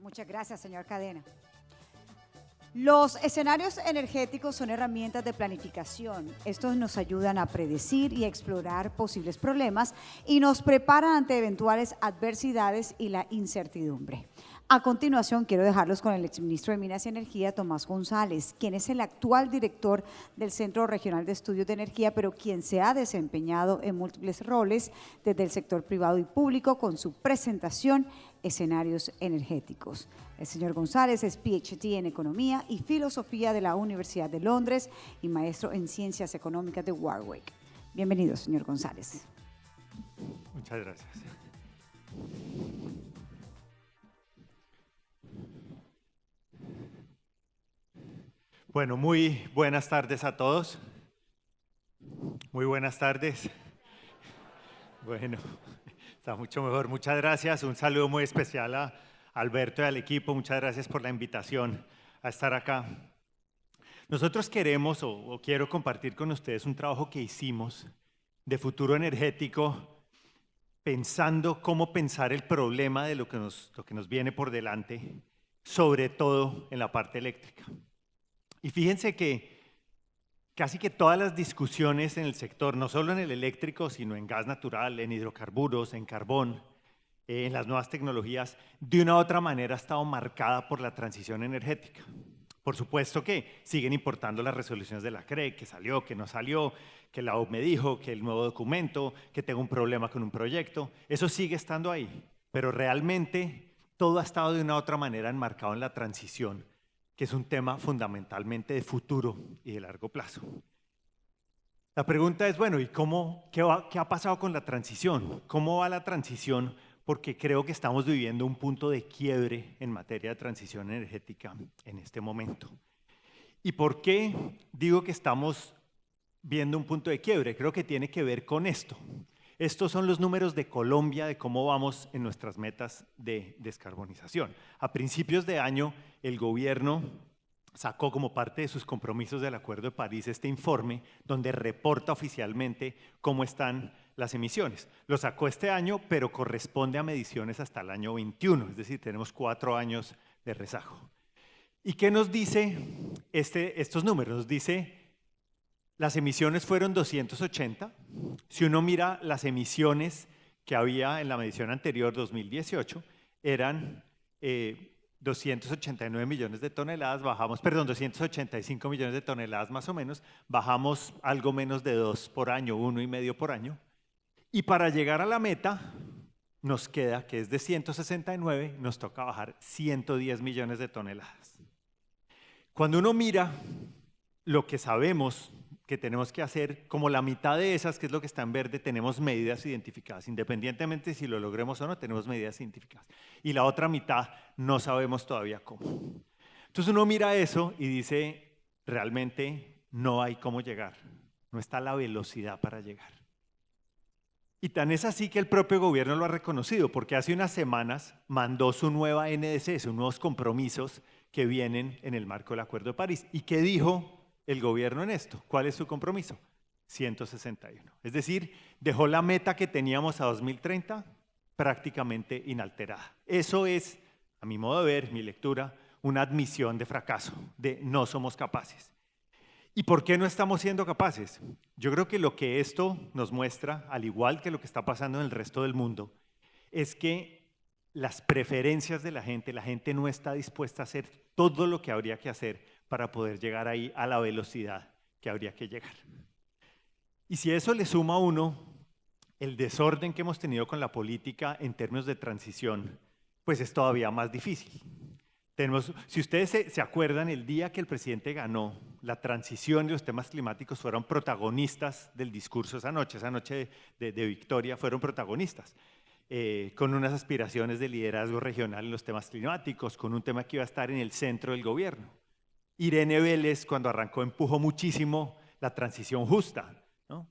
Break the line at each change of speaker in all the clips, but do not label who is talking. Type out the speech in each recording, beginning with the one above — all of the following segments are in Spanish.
Muchas gracias, señor Cadena. Los escenarios energéticos son herramientas de planificación. Estos nos ayudan a predecir y explorar posibles problemas y nos preparan ante eventuales adversidades y la incertidumbre. A continuación, quiero dejarlos con el exministro de Minas y Energía, Tomás González, quien es el actual director del Centro Regional de Estudios de Energía, pero quien se ha desempeñado en múltiples roles desde el sector privado y público con su presentación Escenarios Energéticos. El señor González es PhD en Economía y Filosofía de la Universidad de Londres y maestro en Ciencias Económicas de Warwick. Bienvenido, señor González.
Muchas gracias. Bueno, muy buenas tardes a todos. Muy buenas tardes. Bueno, está mucho mejor. Muchas gracias. Un saludo muy especial a Alberto y al equipo. Muchas gracias por la invitación a estar acá. Nosotros queremos o quiero compartir con ustedes un trabajo que hicimos de futuro energético, pensando cómo pensar el problema de lo que nos viene por delante, sobre todo en la parte eléctrica. Y fíjense que casi que todas las discusiones en el sector, no solo en el eléctrico, sino en gas natural, en hidrocarburos, en carbón, en las nuevas tecnologías, de una u otra manera ha estado marcada por la transición energética. Por supuesto que siguen importando las resoluciones de la CRE, que salió, que no salió, que la OMP me dijo, que el nuevo documento, que tengo un problema con un proyecto. Eso sigue estando ahí, pero realmente todo ha estado de una u otra manera enmarcado en la transición, que es un tema fundamentalmente de futuro y de largo plazo. La pregunta es, bueno, ¿y qué ha pasado con la transición? ¿Cómo va la transición? Porque creo que estamos viviendo un punto de quiebre en materia de transición energética en este momento. ¿Y por qué digo que estamos viendo un punto de quiebre? Creo que tiene que ver con esto. Estos son los números de Colombia de cómo vamos en nuestras metas de descarbonización. A principios de año, el gobierno sacó como parte de sus compromisos del Acuerdo de París este informe donde reporta oficialmente cómo están las emisiones. Lo sacó este año, pero corresponde a mediciones hasta el año 21, es decir, tenemos 4 años de rezago. ¿Y qué nos dice estos números? Nos dice, las emisiones fueron 280. Si uno mira las emisiones que había en la medición anterior, 2018, eran 289 millones de toneladas, 285 millones de toneladas más o menos, bajamos algo menos de 2 por año, 1,5 por año. Y para llegar a la meta, nos queda, que es de 169, nos toca bajar 110 millones de toneladas. Cuando uno mira lo que sabemos que tenemos que hacer, como la mitad de esas, que es lo que está en verde, tenemos medidas identificadas. Independientemente si lo logremos o no, tenemos medidas identificadas. Y la otra mitad no sabemos todavía cómo. Entonces uno mira eso y dice, realmente no hay cómo llegar. No está la velocidad para llegar. Y tan es así que el propio gobierno lo ha reconocido, porque hace unas semanas mandó su nueva NDC, sus nuevos compromisos que vienen en el marco del Acuerdo de París. ¿Y qué dijo el gobierno en esto? ¿Cuál es su compromiso? 161. Es decir, dejó la meta que teníamos a 2030 prácticamente inalterada. Eso es, a mi modo de ver, mi lectura, una admisión de fracaso, de no somos capaces. ¿Y por qué no estamos siendo capaces? Yo creo que lo que esto nos muestra, al igual que lo que está pasando en el resto del mundo, es que las preferencias de la gente no está dispuesta a hacer todo lo que habría que hacer para poder llegar ahí a la velocidad que habría que llegar. Y si eso le suma a uno el desorden que hemos tenido con la política en términos de transición, pues es todavía más difícil. Si ustedes se acuerdan, el día que el presidente ganó, la transición y los temas climáticos fueron protagonistas del discurso esa noche de victoria, fueron protagonistas, con unas aspiraciones de liderazgo regional en los temas climáticos, con un tema que iba a estar en el centro del gobierno. Irene Vélez, cuando arrancó, empujó muchísimo la transición justa, ¿no?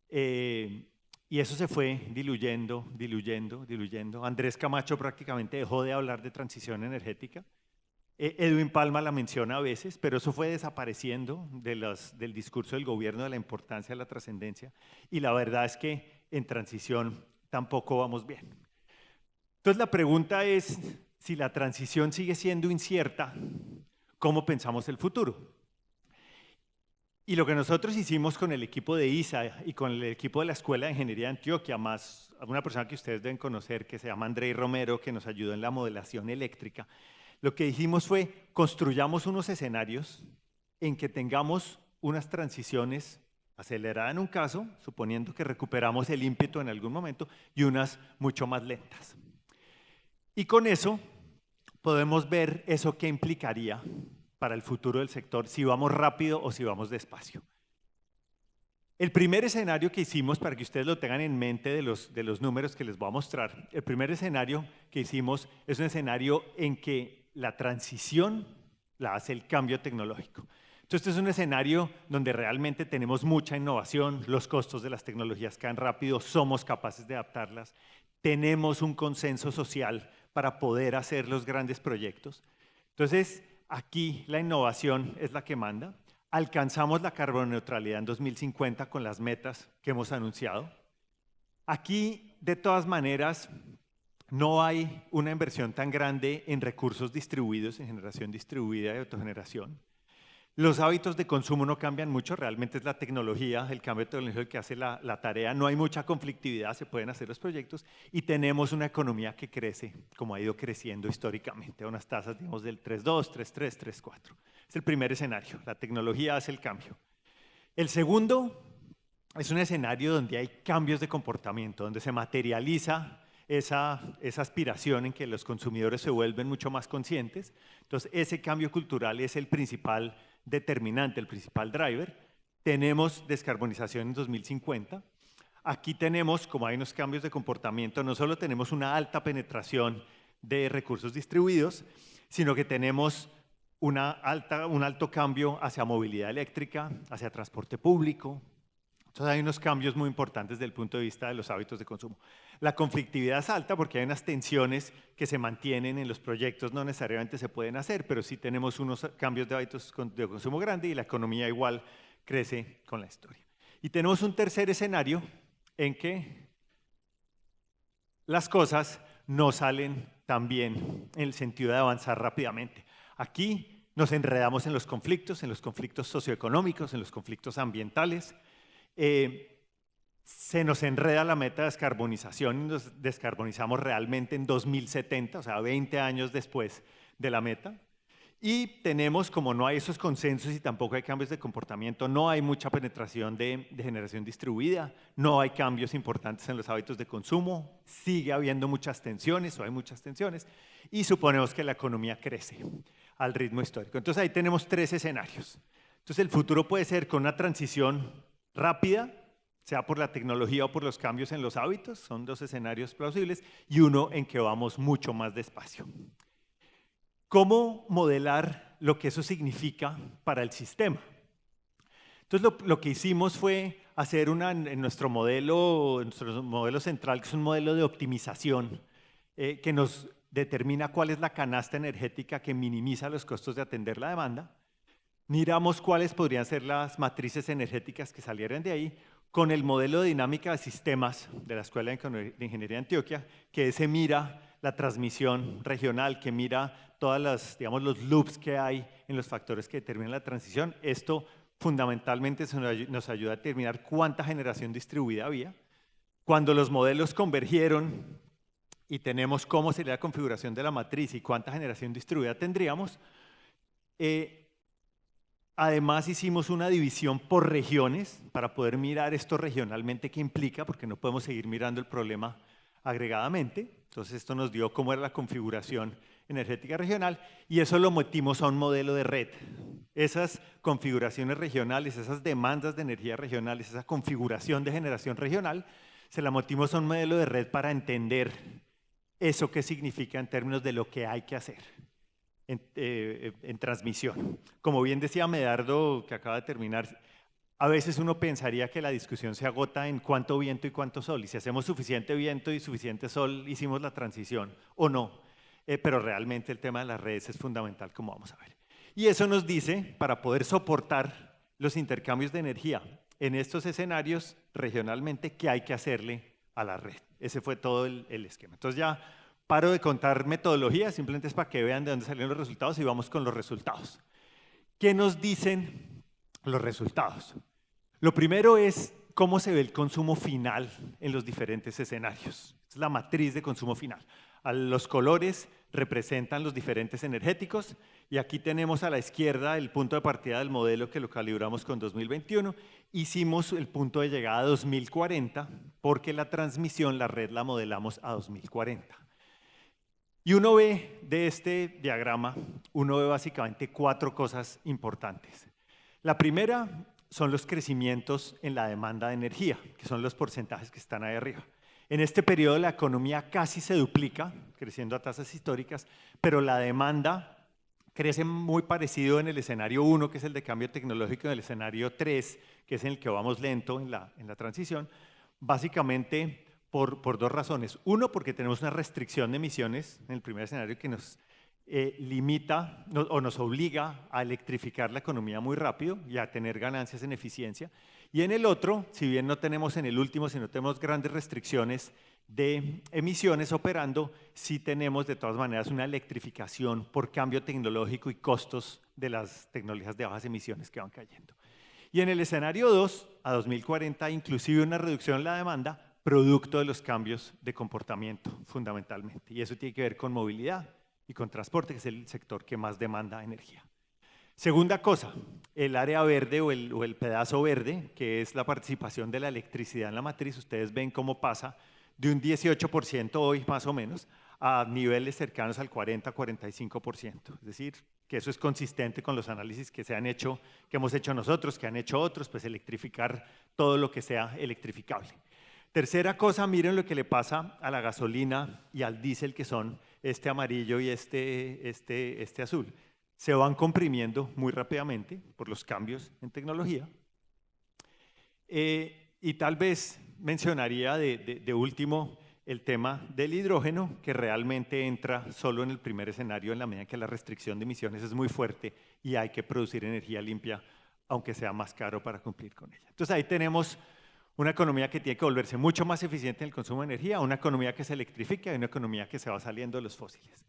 Y eso se fue diluyendo. Andrés Camacho prácticamente dejó de hablar de transición energética. Edwin Palma la menciona a veces, pero eso fue desapareciendo del discurso del gobierno de la importancia de la trascendencia. Y la verdad es que en transición tampoco vamos bien. Entonces la pregunta es, si la transición sigue siendo incierta, ¿cómo pensamos el futuro? Y lo que nosotros hicimos con el equipo de ISA y con el equipo de la Escuela de Ingeniería de Antioquia, más una persona que ustedes deben conocer que se llama Andrei Romero, que nos ayudó en la modelación eléctrica, lo que dijimos fue, construyamos unos escenarios en que tengamos unas transiciones aceleradas en un caso, suponiendo que recuperamos el ímpetu en algún momento, y unas mucho más lentas. Y con eso podemos ver eso que implicaría para el futuro del sector, si vamos rápido o si vamos despacio. El primer escenario que hicimos, para que ustedes lo tengan en mente de los números que les voy a mostrar, el primer escenario que hicimos es un escenario en que la transición la hace el cambio tecnológico. Entonces, este es un escenario donde realmente tenemos mucha innovación, los costos de las tecnologías caen rápido, somos capaces de adaptarlas, tenemos un consenso social para poder hacer los grandes proyectos. Entonces, aquí la innovación es la que manda. Alcanzamos la carboneutralidad en 2050 con las metas que hemos anunciado. Aquí, de todas maneras, no hay una inversión tan grande en recursos distribuidos, en generación distribuida y autogeneración. Los hábitos de consumo no cambian mucho, realmente es la tecnología, el cambio tecnológico el que hace la tarea, no hay mucha conflictividad, se pueden hacer los proyectos y tenemos una economía que crece, como ha ido creciendo históricamente, a unas tasas digamos del 3.2, 3.3, 3.4. Es el primer escenario, la tecnología hace el cambio. El segundo es un escenario donde hay cambios de comportamiento, donde se materializa esa aspiración en que los consumidores se vuelven mucho más conscientes. Entonces, ese cambio cultural es el principal determinante, el principal driver. Tenemos descarbonización en 2050. Aquí tenemos, como hay unos cambios de comportamiento, no solo tenemos una alta penetración de recursos distribuidos, sino que tenemos un alto cambio hacia movilidad eléctrica, hacia transporte público. Entonces hay unos cambios muy importantes desde el punto de vista de los hábitos de consumo. La conflictividad es alta porque hay unas tensiones que se mantienen en los proyectos, no necesariamente se pueden hacer, pero sí tenemos unos cambios de hábitos de consumo grande y la economía igual crece con la historia. Y tenemos un tercer escenario en que las cosas no salen tan bien en el sentido de avanzar rápidamente. Aquí nos enredamos en los conflictos socioeconómicos, en los conflictos ambientales. Se nos enreda la meta de descarbonización y nos descarbonizamos realmente en 2070, o sea, 20 años después de la meta. Y tenemos, como no hay esos consensos y tampoco hay cambios de comportamiento, no hay mucha penetración de generación distribuida, no hay cambios importantes en los hábitos de consumo, sigue habiendo muchas tensiones o hay muchas tensiones y suponemos que la economía crece al ritmo histórico. Entonces ahí tenemos tres escenarios. Entonces el futuro puede ser con una transición rápida, sea por la tecnología o por los cambios en los hábitos, son dos escenarios plausibles, y uno en que vamos mucho más despacio. ¿Cómo modelar lo que eso significa para el sistema? Entonces lo que hicimos fue hacer en nuestro modelo central, que es un modelo de optimización, que nos determina cuál es la canasta energética que minimiza los costos de atender la demanda. Miramos cuáles podrían ser las matrices energéticas que salieran de ahí con el modelo de dinámica de sistemas de la Escuela de Ingeniería de Antioquia, que ese mira la transmisión regional, que mira todas los loops que hay en los factores que determinan la transición. Esto fundamentalmente nos ayuda a determinar cuánta generación distribuida había. Cuando los modelos convergieron y tenemos cómo sería la configuración de la matriz y cuánta generación distribuida tendríamos, además hicimos una división por regiones para poder mirar esto regionalmente qué implica, porque no podemos seguir mirando el problema agregadamente. Entonces esto nos dio cómo era la configuración energética regional y eso lo metimos a un modelo de red. Esas configuraciones regionales, esas demandas de energía regionales, esa configuración de generación regional, se la metimos a un modelo de red para entender eso qué significa en términos de lo que hay que hacer en transmisión. Como bien decía Medardo, que acaba de terminar, a veces uno pensaría que la discusión se agota en cuánto viento y cuánto sol, y si hacemos suficiente viento y suficiente sol, hicimos la transición, o no. Pero realmente el tema de las redes es fundamental, como vamos a ver. Y eso nos dice, para poder soportar los intercambios de energía en estos escenarios regionalmente, qué hay que hacerle a la red. Ese fue todo el esquema. Entonces ya paro de contar metodologías, simplemente es para que vean de dónde salieron los resultados y vamos con los resultados. ¿Qué nos dicen los resultados? Lo primero es cómo se ve el consumo final en los diferentes escenarios. Es la matriz de consumo final. Los colores representan los diferentes energéticos y aquí tenemos a la izquierda el punto de partida del modelo que lo calibramos con 2021. Hicimos el punto de llegada a 2040 porque la transmisión, la red la modelamos a 2040. Y uno ve de este diagrama, uno ve básicamente 4 cosas importantes. La primera son los crecimientos en la demanda de energía, que son los porcentajes que están ahí arriba. En este periodo la economía casi se duplica, creciendo a tasas históricas, pero la demanda crece muy parecido en el escenario 1, que es el de cambio tecnológico, y en el escenario 3, que es en el que vamos lento en la transición, básicamente por 2 razones. Uno, porque tenemos una restricción de emisiones en el primer escenario que nos limita o nos obliga a electrificar la economía muy rápido y a tener ganancias en eficiencia. Y en el otro, si bien no tenemos en el último, si no tenemos grandes restricciones de emisiones operando, sí tenemos de todas maneras una electrificación por cambio tecnológico y costos de las tecnologías de bajas emisiones que van cayendo. Y en el escenario 2, a 2040, inclusive una reducción en la demanda, producto de los cambios de comportamiento, fundamentalmente. Y eso tiene que ver con movilidad y con transporte, que es el sector que más demanda energía. Segunda cosa, el área verde o el pedazo verde, que es la participación de la electricidad en la matriz. Ustedes ven cómo pasa de un 18% hoy, más o menos, a niveles cercanos al 40-45%. Es decir, que eso es consistente con los análisis que se han hecho, que hemos hecho nosotros, que han hecho otros, pues electrificar todo lo que sea electrificable. Tercera cosa, miren lo que le pasa a la gasolina y al diésel, que son este amarillo y este azul. Se van comprimiendo muy rápidamente por los cambios en tecnología. Y tal vez mencionaría de último el tema del hidrógeno, que realmente entra solo en el primer escenario en la medida que la restricción de emisiones es muy fuerte y hay que producir energía limpia, aunque sea más caro para cumplir con ella. Entonces ahí tenemos una economía que tiene que volverse mucho más eficiente en el consumo de energía, una economía que se electrifica y una economía que se va saliendo de los fósiles.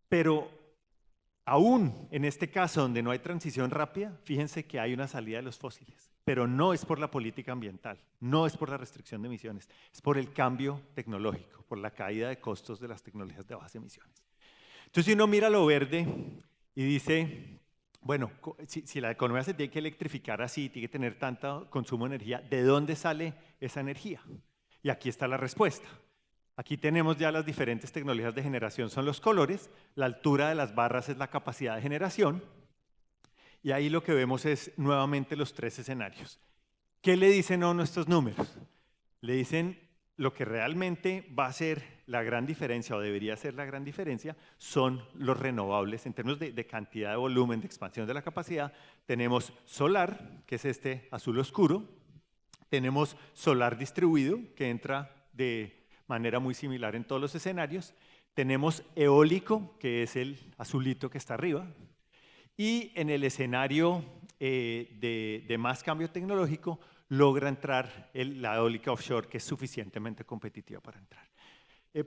Pero aún en este caso donde no hay transición rápida, fíjense que hay una salida de los fósiles, pero no es por la política ambiental, no es por la restricción de emisiones, es por el cambio tecnológico, por la caída de costos de las tecnologías de bajas emisiones. Entonces, si uno mira lo verde y dice, bueno, si la economía se tiene que electrificar así, tiene que tener tanto consumo de energía, ¿de dónde sale esa energía? Y aquí está la respuesta. Aquí tenemos ya las diferentes tecnologías de generación, son los colores, la altura de las barras es la capacidad de generación, y ahí lo que vemos es nuevamente los 3 escenarios. ¿Qué le dicen a nuestros números? Le dicen lo que realmente va a ser la gran diferencia, o debería ser la gran diferencia, son los renovables. En términos de cantidad de volumen, de expansión de la capacidad, tenemos solar, que es este azul oscuro, tenemos solar distribuido, que entra de manera muy similar en todos los escenarios, tenemos eólico, que es el azulito que está arriba, y en el escenario de más cambio tecnológico logra entrar la eólica offshore, que es suficientemente competitiva para entrar.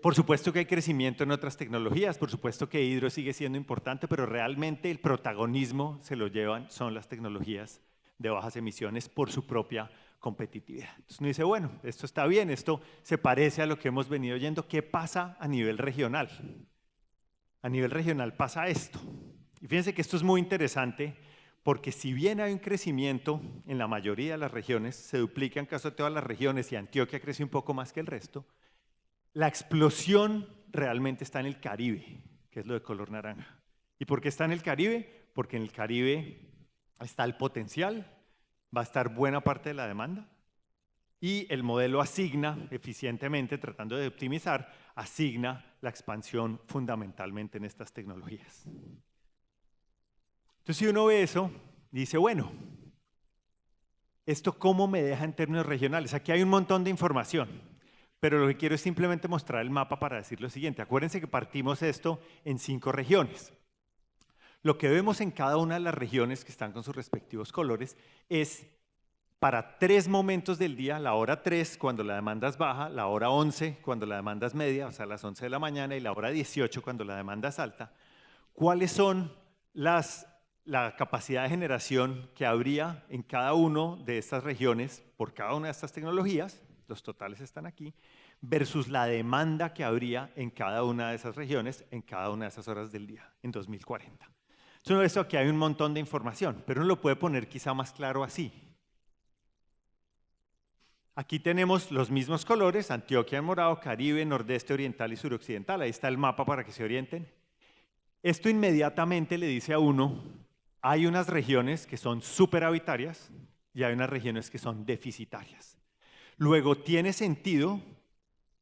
Por supuesto que hay crecimiento en otras tecnologías, por supuesto que hidro sigue siendo importante, pero realmente el protagonismo se lo llevan, son las tecnologías de bajas emisiones por su propia competitividad. Entonces uno dice, bueno, esto está bien, esto se parece a lo que hemos venido oyendo. ¿Qué pasa a nivel regional? A nivel regional pasa esto. Y fíjense que esto es muy interesante, porque si bien hay un crecimiento en la mayoría de las regiones, se duplica en caso de todas las regiones y Antioquia crece un poco más que el resto, la explosión realmente está en el Caribe, que es lo de color naranja. ¿Y por qué está en el Caribe? Porque en el Caribe está el potencial, va a estar buena parte de la demanda y el modelo asigna eficientemente, tratando de optimizar, asigna la expansión fundamentalmente en estas tecnologías. Entonces, si uno ve eso, dice, bueno, ¿esto cómo me deja en términos regionales? Aquí hay un montón de información, pero lo que quiero es simplemente mostrar el mapa para decir lo siguiente. Acuérdense que partimos esto en 5 regiones. Lo que vemos en cada una de las regiones que están con sus respectivos colores es para 3 momentos del día, la hora 3 cuando la demanda es baja, la hora 11 cuando la demanda es media, o sea, las 11 de la mañana, y la hora 18 cuando la demanda es alta, ¿cuáles son la capacidad de generación que habría en cada una de estas regiones por cada una de estas tecnologías? Los totales están aquí, versus la demanda que habría en cada una de esas regiones en cada una de esas horas del día en 2040. Entonces, esto aquí hay un montón de información, pero uno lo puede poner quizá más claro así. Aquí tenemos los mismos colores, Antioquia en morado, Caribe, Nordeste, Oriental y Suroccidental. Ahí está el mapa para que se orienten. Esto inmediatamente le dice a uno, hay unas regiones que son superhabitarias y hay unas regiones que son deficitarias. Luego tiene sentido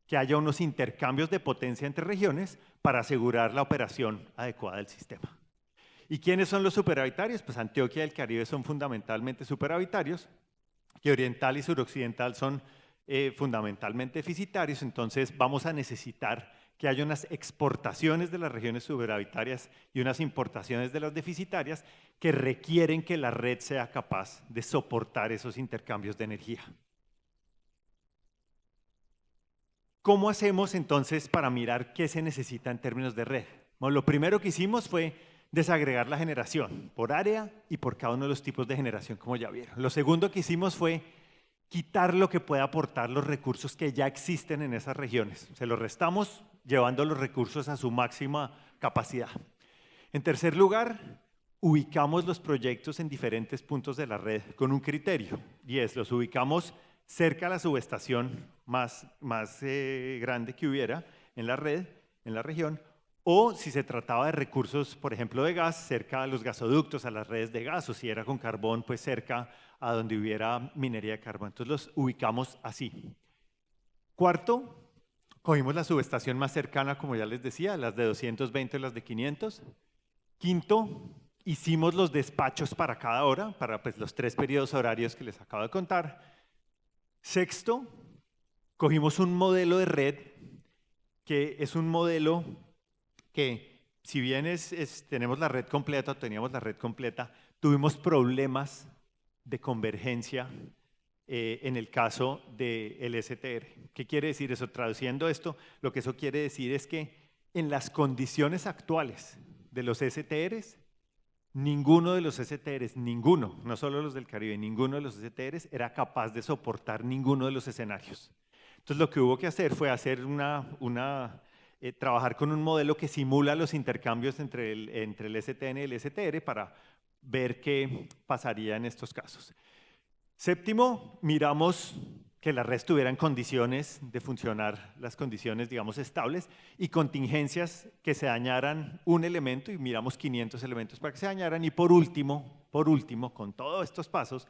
que haya unos intercambios de potencia entre regiones para asegurar la operación adecuada del sistema. ¿Y quiénes son los superhabitarios? Pues Antioquia y el Caribe son fundamentalmente superhabitarios, que Oriental y Suroccidental son fundamentalmente deficitarios, entonces vamos a necesitar que haya unas exportaciones de las regiones superhabitarias y unas importaciones de las deficitarias que requieren que la red sea capaz de soportar esos intercambios de energía. ¿Cómo hacemos entonces para mirar qué se necesita en términos de red? Bueno, lo primero que hicimos fue desagregar la generación por área y por cada uno de los tipos de generación, como ya vieron. Lo segundo que hicimos fue quitar lo que pueda aportar los recursos que ya existen en esas regiones. Se los restamos llevando los recursos a su máxima capacidad. En tercer lugar, ubicamos los proyectos en diferentes puntos de la red con un criterio, y es, los ubicamos cerca a la subestación más grande que hubiera en la red, en la región, o si se trataba de recursos, por ejemplo, de gas, cerca a los gasoductos, a las redes de gas, o si era con carbón, pues cerca a donde hubiera minería de carbón. Entonces los ubicamos así. Cuarto, cogimos la subestación más cercana, como ya les decía, las de 220 y las de 500. Quinto, hicimos los despachos para cada hora, para pues, los 3 periodos horarios que les acabo de contar. Sexto, cogimos un modelo de red, que es un modelo que si bien tenemos la red completa, teníamos la red completa, tuvimos problemas de convergencia en el caso del STR. ¿Qué quiere decir eso? Traduciendo esto, lo que eso quiere decir es que en las condiciones actuales de los STRs, ninguno de los STRs, ninguno, no solo los del Caribe, ninguno de los STRs era capaz de soportar ninguno de los escenarios. Entonces lo que hubo que hacer fue hacer trabajar con un modelo que simula los intercambios entre el STN y el STR para ver qué pasaría en estos casos. Séptimo, miramos que la red estuviera en condiciones de funcionar, las condiciones, digamos, estables, y contingencias que se dañaran un elemento, y miramos 500 elementos para que se dañaran. Y por último, con todos estos pasos,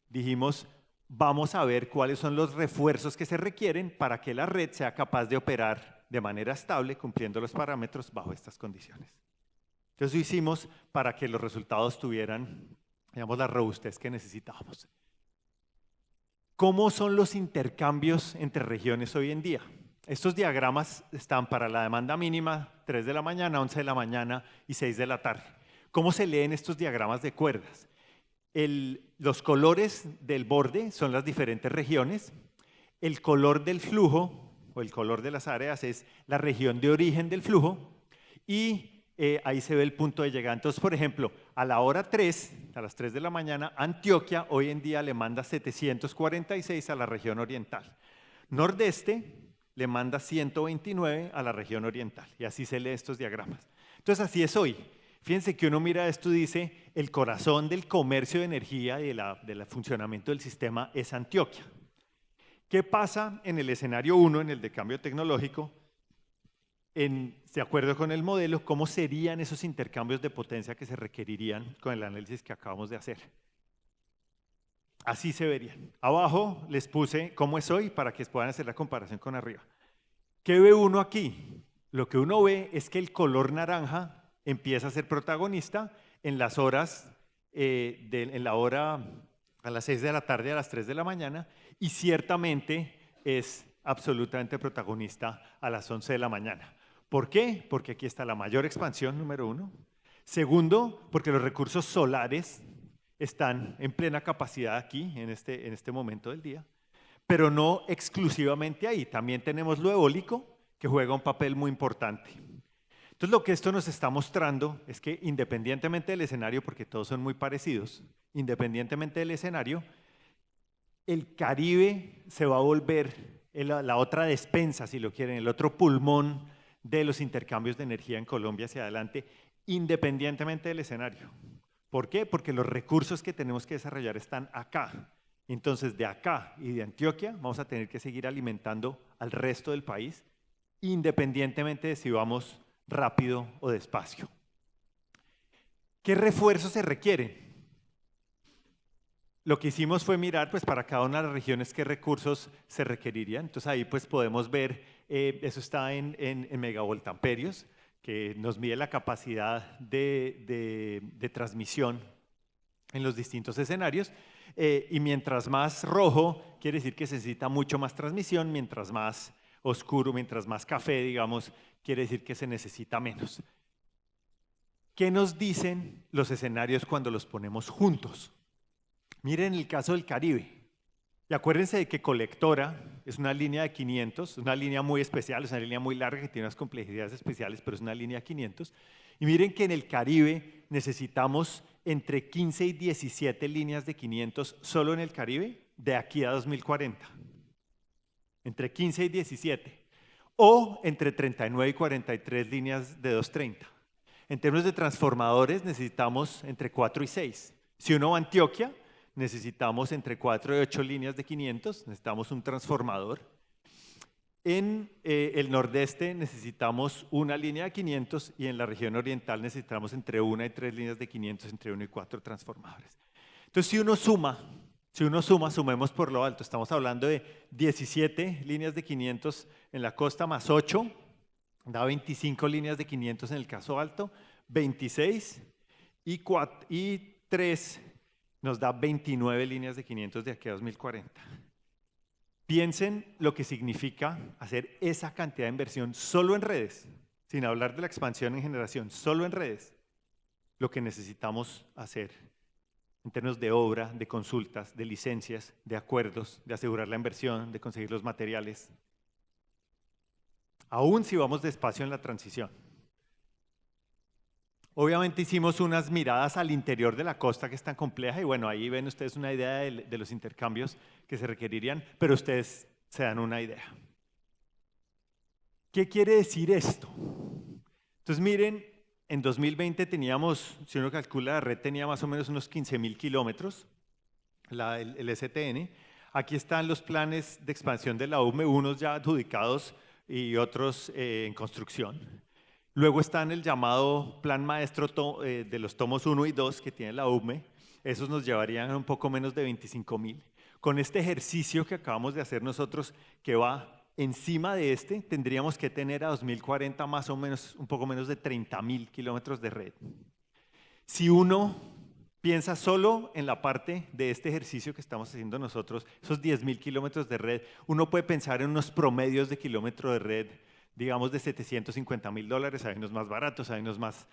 dijimos, vamos a ver cuáles son los refuerzos que se requieren para que la red sea capaz de operar de manera estable, cumpliendo los parámetros bajo estas condiciones. Entonces lo hicimos para que los resultados tuvieran, digamos, la robustez que necesitábamos. ¿Cómo son los intercambios entre regiones hoy en día? Estos diagramas están para la demanda mínima, 3 de la mañana, 11 de la mañana y 6 de la tarde. ¿Cómo se leen estos diagramas de cuerdas? Los colores del borde son las diferentes regiones. El color del flujo o el color de las áreas es la región de origen del flujo, y ahí se ve el punto de llegada. Entonces, por ejemplo, a la hora 3, a las 3 de la mañana, Antioquia hoy en día le manda 746 a la región oriental. Nordeste le manda 129 a la región oriental, y así se lee estos diagramas. Entonces, así es hoy. Fíjense que uno mira esto y dice, el corazón del comercio de energía y del funcionamiento del sistema es Antioquia. ¿Qué pasa en el escenario 1, en el de cambio tecnológico? De acuerdo con el modelo, ¿cómo serían esos intercambios de potencia que se requerirían con el análisis que acabamos de hacer? Así se verían. Abajo les puse cómo es hoy para que puedan hacer la comparación con arriba. ¿Qué ve uno aquí? Lo que uno ve es que el color naranja empieza a ser protagonista en las horas, en la hora a las 6 de la tarde, a las 3 de la mañana, y ciertamente es absolutamente protagonista a las 11 de la mañana. ¿Por qué? Porque aquí está la mayor expansión, número 1. Segundo, porque los recursos solares están en plena capacidad aquí, en este momento del día, pero no exclusivamente ahí. También tenemos lo eólico, que juega un papel muy importante. Entonces, lo que esto nos está mostrando es que independientemente del escenario, porque todos son muy parecidos, independientemente del escenario, el Caribe se va a volver la otra despensa, si lo quieren, el otro pulmón de los intercambios de energía en Colombia hacia adelante, independientemente del escenario. ¿Por qué? Porque los recursos que tenemos que desarrollar están acá. Entonces, de acá y de Antioquia vamos a tener que seguir alimentando al resto del país, independientemente de si vamos rápido o despacio. ¿Qué refuerzos se requieren? Lo que hicimos fue mirar pues, para cada una de las regiones qué recursos se requerirían. Entonces ahí pues, podemos ver, eso está en megavoltamperios, que nos mide la capacidad de transmisión en los distintos escenarios. Y mientras más rojo, quiere decir que se necesita mucho más transmisión, mientras más oscuro, mientras más café, digamos, quiere decir que se necesita menos. ¿Qué nos dicen los escenarios cuando los ponemos juntos? Miren el caso del Caribe. Y acuérdense de que colectora es una línea de 500, una línea muy especial, es una línea muy larga que tiene unas complejidades especiales, pero es una línea de 500. Y miren que en el Caribe necesitamos entre 15 y 17 líneas de 500 solo en el Caribe de aquí a 2040. Entre 15 y 17. O entre 39 y 43 líneas de 230. En términos de transformadores necesitamos entre 4 y 6. Si uno va a Antioquia, necesitamos entre 4 y 8 líneas de 500, necesitamos un transformador. En el nordeste necesitamos una línea de 500 y en la región oriental necesitamos entre 1 y 3 líneas de 500, entre 1 y 4 transformadores. Entonces, si uno suma, sumemos por lo alto. Estamos hablando de 17 líneas de 500 en la costa más 8, da 25 líneas de 500 en el caso alto, 26 y 3 nos da 29 líneas de 500 de aquí a 2040. Piensen lo que significa hacer esa cantidad de inversión solo en redes, sin hablar de la expansión en generación, solo en redes, lo que necesitamos hacer en términos de obra, de consultas, de licencias, de acuerdos, de asegurar la inversión, de conseguir los materiales, aún si vamos despacio en la transición. Obviamente hicimos unas miradas al interior de la costa que es tan compleja y bueno, ahí ven ustedes una idea de los intercambios que se requerirían, pero ustedes se dan una idea. ¿Qué quiere decir esto? Entonces miren, en 2020 teníamos, si uno calcula la red, tenía más o menos unos 15.000 kilómetros, el STN. Aquí están los planes de expansión de la UME, unos ya adjudicados y otros en construcción. Luego están el llamado plan maestro de los tomos 1 y 2 que tiene la UME. Esos nos llevarían a un poco menos de 25.000. Con este ejercicio que acabamos de hacer nosotros, que va encima de este, tendríamos que tener a 2040 más o menos, un poco menos de 30.000 kilómetros de red. Si uno piensa solo en la parte de este ejercicio que estamos haciendo nosotros, esos 10.000 kilómetros de red, uno puede pensar en unos promedios de kilómetro de red, digamos de $750.000, hay unos más baratos, hay unos más,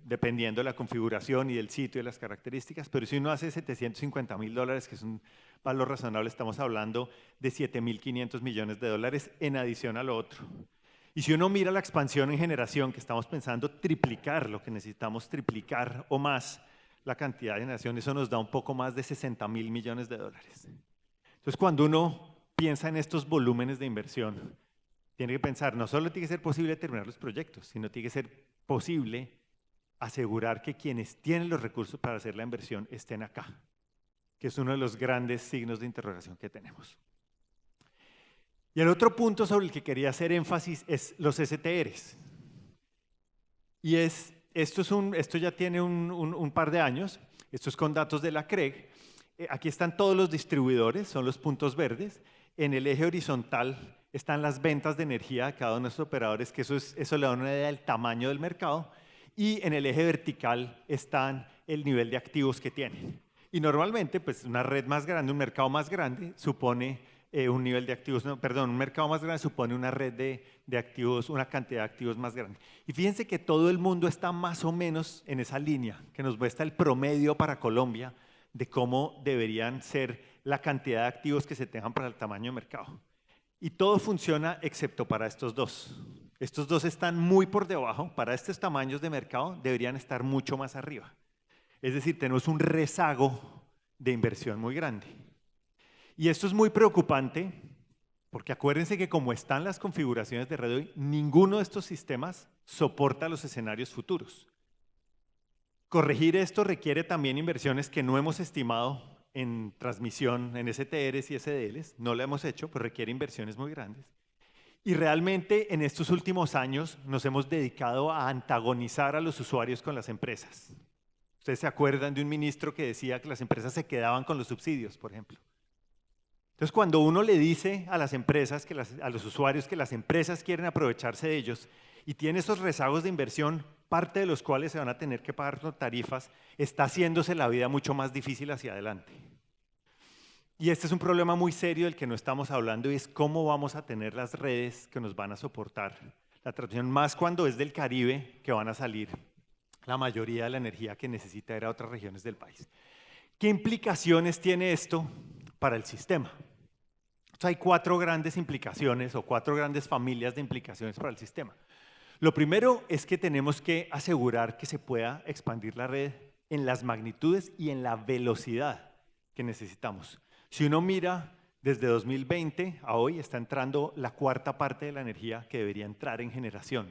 dependiendo de la configuración y del sitio y las características, pero si uno hace $750.000, que es un valor razonable, estamos hablando de $7.500 millones en adición a lo otro. Y si uno mira la expansión en generación, que estamos pensando triplicar, lo que necesitamos triplicar o más la cantidad de generación, eso nos da un poco más de $60.000 millones. Entonces, cuando uno piensa en estos volúmenes de inversión, tiene que pensar, no solo tiene que ser posible terminar los proyectos, sino tiene que ser posible asegurar que quienes tienen los recursos para hacer la inversión estén acá, que es uno de los grandes signos de interrogación que tenemos. Y el otro punto sobre el que quería hacer énfasis es los STRs. Y esto ya tiene un par de años, esto es con datos de la CREG. Aquí están todos los distribuidores, son los puntos verdes. En el eje horizontal están las ventas de energía de cada uno de estos operadores, que eso le da una idea del tamaño del mercado. Y en el eje vertical están el nivel de activos que tienen. Y normalmente, pues una red más grande, un mercado más grande, supone un nivel de activos, un mercado más grande supone una red de activos, una cantidad de activos más grande. Y fíjense que todo el mundo está más o menos en esa línea, que nos muestra el promedio para Colombia de cómo deberían ser la cantidad de activos que se tengan para el tamaño de mercado. Y todo funciona excepto para estos dos. Estos dos están muy por debajo. Para estos tamaños de mercado deberían estar mucho más arriba. Es decir, tenemos un rezago de inversión muy grande. Y esto es muy preocupante porque acuérdense que como están las configuraciones de red hoy, ninguno de estos sistemas soporta los escenarios futuros. Corregir esto requiere también inversiones que no hemos estimado en transmisión, en STRs y SDLs, no lo hemos hecho, pero requiere inversiones muy grandes. Y realmente en estos últimos años nos hemos dedicado a antagonizar a los usuarios con las empresas. Ustedes se acuerdan de un ministro que decía que las empresas se quedaban con los subsidios, por ejemplo. Entonces, cuando uno le dice a las empresas, a los usuarios, que las empresas quieren aprovecharse de ellos y tiene esos rezagos de inversión, parte de los cuales se van a tener que pagar con tarifas, está haciéndose la vida mucho más difícil hacia adelante. Y este es un problema muy serio del que no estamos hablando y es cómo vamos a tener las redes que nos van a soportar la transmisión, más cuando es del Caribe que van a salir la mayoría de la energía que necesita ir a otras regiones del país. ¿Qué implicaciones tiene esto para el sistema? Hay 4 grandes implicaciones o 4 grandes familias de implicaciones para el sistema. Lo primero es que tenemos que asegurar que se pueda expandir la red en las magnitudes y en la velocidad que necesitamos. Si uno mira desde 2020 a hoy, está entrando la 4ª parte de la energía que debería entrar en generación.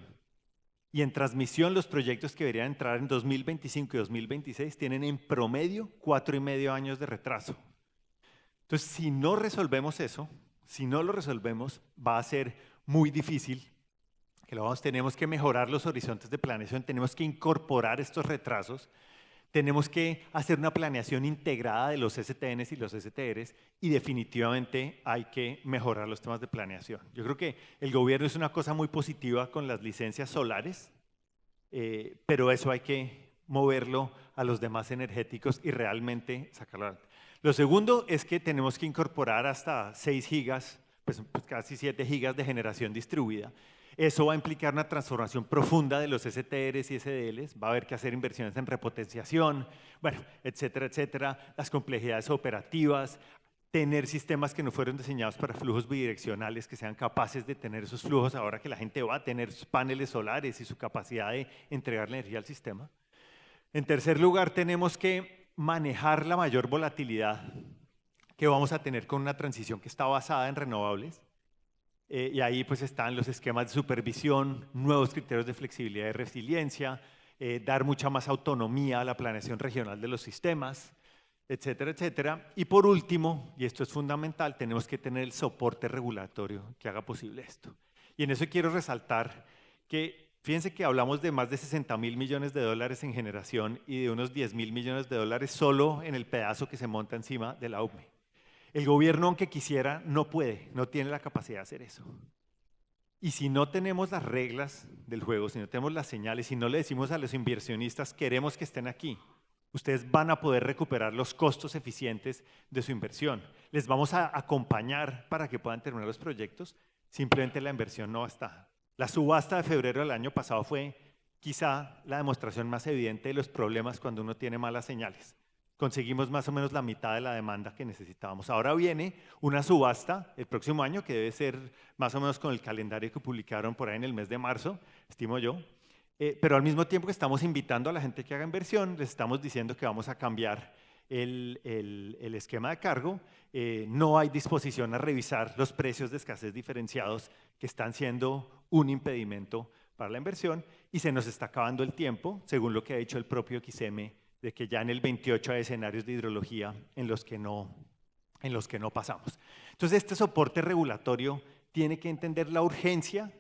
Y en transmisión, los proyectos que deberían entrar en 2025 y 2026 tienen en promedio 4,5 años de retraso. Entonces, si no resolvemos eso, si no lo resolvemos, va a ser muy difícil, tenemos que mejorar los horizontes de planeación, tenemos que incorporar estos retrasos, tenemos que hacer una planeación integrada de los STNs y los STRs y definitivamente hay que mejorar los temas de planeación. Yo creo que el gobierno es una cosa muy positiva con las licencias solares, pero eso hay que moverlo a los demás energéticos y realmente sacarlo adelante. Lo segundo es que tenemos que incorporar hasta 6 gigas, pues casi 7 gigas de generación distribuida. Eso va a implicar una transformación profunda de los STRs y SDLs, va a haber que hacer inversiones en repotenciación, bueno, etcétera, etcétera, las complejidades operativas, tener sistemas que no fueron diseñados para flujos bidireccionales, que sean capaces de tener esos flujos ahora que la gente va a tener sus paneles solares y su capacidad de entregar la energía al sistema. En tercer lugar, tenemos que manejar la mayor volatilidad que vamos a tener con una transición que está basada en renovables. Y ahí pues están los esquemas de supervisión, nuevos criterios de flexibilidad y resiliencia, dar mucha más autonomía a la planeación regional de los sistemas, etcétera, etcétera. Y por último, y esto es fundamental, tenemos que tener el soporte regulatorio que haga posible esto. Y en eso quiero resaltar que fíjense que hablamos de más de 60.000 millones de dólares en generación y de unos 10.000 millones de dólares solo en el pedazo que se monta encima de la UCME. El gobierno, aunque quisiera, no puede, no tiene la capacidad de hacer eso. Y si no tenemos las reglas del juego, si no tenemos las señales, si no le decimos a los inversionistas queremos que estén aquí, ustedes van a poder recuperar los costos eficientes de su inversión. Les vamos a acompañar para que puedan terminar los proyectos, simplemente la inversión no va a estar. La subasta de febrero del año pasado fue quizá la demostración más evidente de los problemas cuando uno tiene malas señales. Conseguimos más o menos la mitad de la demanda que necesitábamos. Ahora viene una subasta el próximo año que debe ser más o menos con el calendario que publicaron por ahí en el mes de marzo, estimo yo. Pero al mismo tiempo que estamos invitando a la gente que haga inversión, les estamos diciendo que vamos a cambiar el esquema de cargo. No hay disposición a revisar los precios de escasez diferenciados que están siendo un impedimento para la inversión y se nos está acabando el tiempo, según lo que ha dicho el propio XM, de que ya en el 28 hay escenarios de hidrología en los que no pasamos. Entonces, este soporte regulatorio tiene que entender la urgencia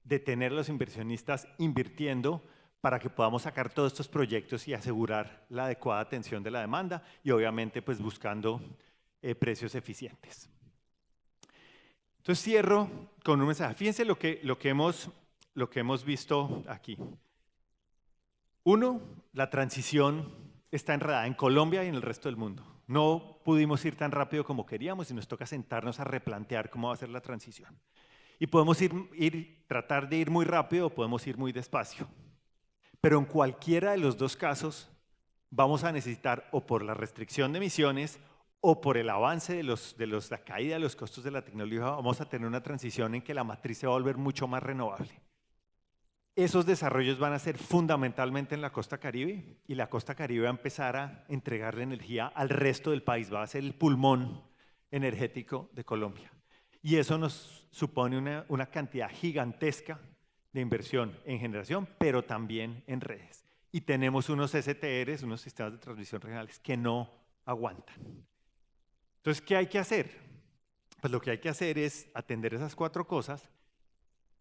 de tener a los inversionistas invirtiendo para que podamos sacar todos estos proyectos y asegurar la adecuada atención de la demanda y obviamente pues buscando precios eficientes. Entonces cierro con un mensaje. Fíjense lo que hemos visto aquí. Uno, la transición está enredada en Colombia y en el resto del mundo. No pudimos ir tan rápido como queríamos y nos toca sentarnos a replantear cómo va a ser la transición. Y podemos tratar de ir muy rápido o podemos ir muy despacio. Pero en cualquiera de los dos casos vamos a necesitar, o por la restricción de emisiones, o por el avance de la caída de los costos de la tecnología, vamos a tener una transición en que la matriz se va a volver mucho más renovable. Esos desarrollos van a ser fundamentalmente en la costa Caribe, y la costa Caribe va a empezar a entregarle energía al resto del país, va a ser el pulmón energético de Colombia. Y eso nos supone una cantidad gigantesca de inversión en generación, pero también en redes. Y tenemos unos STRs, unos sistemas de transmisión regionales, que no aguantan. Entonces, ¿qué hay que hacer? Pues lo que hay que hacer es atender esas 4 cosas.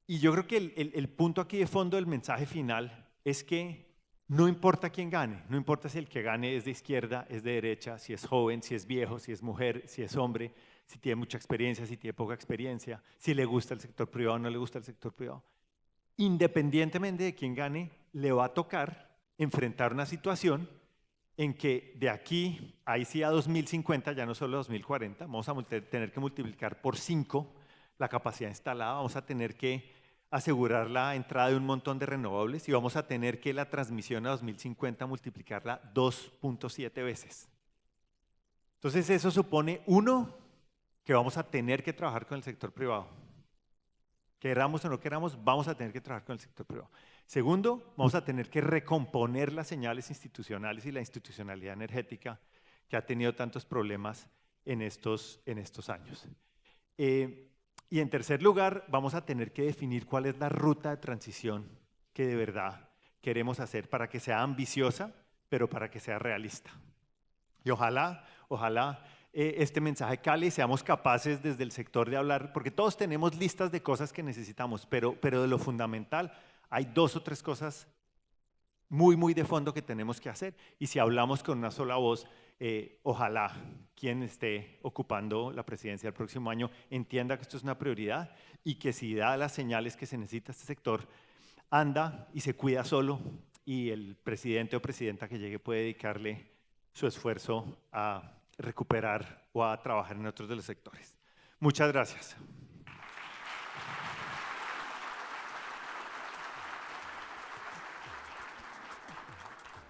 Y yo creo que el punto aquí de fondo del mensaje final es que no importa quién gane, no importa si el que gane es de izquierda, es de derecha, si es joven, si es viejo, si es mujer, si es hombre, si tiene mucha experiencia, si tiene poca experiencia, si le gusta el sector privado o no le gusta el sector privado. Independientemente de quién gane, le va a tocar enfrentar una situación en que de aquí, ahí sí a 2050, ya no solo 2040, vamos a tener que multiplicar por 5 la capacidad instalada, vamos a tener que asegurar la entrada de un montón de renovables y vamos a tener que la transmisión a 2050 multiplicarla 2.7 veces. Entonces eso supone, uno, que vamos a tener que trabajar con el sector privado. Queramos o no queramos, vamos a tener que trabajar con el sector privado. Segundo, vamos a tener que recomponer las señales institucionales y la institucionalidad energética que ha tenido tantos problemas en estos años. Y en tercer lugar, vamos a tener que definir cuál es la ruta de transición que de verdad queremos hacer para que sea ambiciosa, pero para que sea realista. Y ojalá este mensaje cale y seamos capaces desde el sector de hablar, porque todos tenemos listas de cosas que necesitamos, pero de lo fundamental hay 2 o 3 cosas muy de fondo que tenemos que hacer. Y si hablamos con una sola voz, ojalá quien esté ocupando la presidencia el próximo año entienda que esto es una prioridad y que si da las señales que se necesita este sector, anda y se cuida solo y el presidente o presidenta que llegue puede dedicarle su esfuerzo a recuperar o a trabajar en otros de los sectores. Muchas gracias.